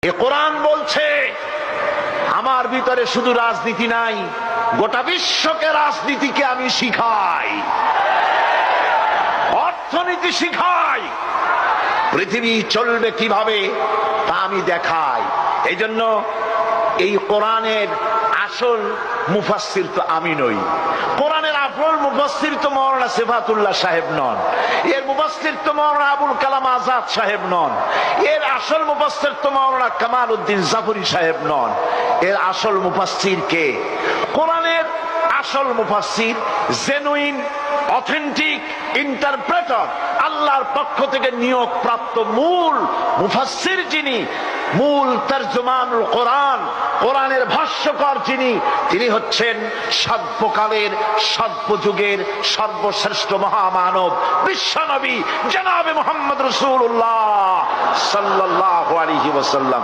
এ কোরআন বলছে আমার ভিতরে শুধু রাজনীতি নাই, গোটা বিশ্বকে রাজনীতিকে আমি শিখাই, অর্থনীতি শিখাই, পৃথিবী চলবে কিভাবে তা আমি দেখাই। এই জন্য এই কোরআনের আসল মুফাসসির তো আমি নই, কোরআনের আসল মুফাসসির তো মাওলানা সিফাতুল্লাহ সাহেব নন, এর মুফাসসির তো মাওলানা আবুল কালাম আজাদ সাহেব নন, এর আসল মুফাসসির তো মাওলানা কামাল উদ্দিন জাফরি সাহেব নন। এর আসল মুফাসসির কে? কোরআনের আসল মুফাসসির, জেনুইন অথেন্টিক ইন্টারপ্রেটার, আল্লাহর পক্ষ থেকে নিয়োগ প্রাপ্ত মূল মুফাসসির যিনি, মূল তরজমানুল কোরআন, কোরআনের ভাষ্যকার যিনি, তিনি হচ্ছেন সর্বকালের সর্বযুগের সর্বশ্রেষ্ঠ মহামানব বিশ্বনবী জনাবে মুহাম্মদ রাসূলুল্লাহ সাল্লাল্লাহু আলাইহি ওয়াসাল্লাম।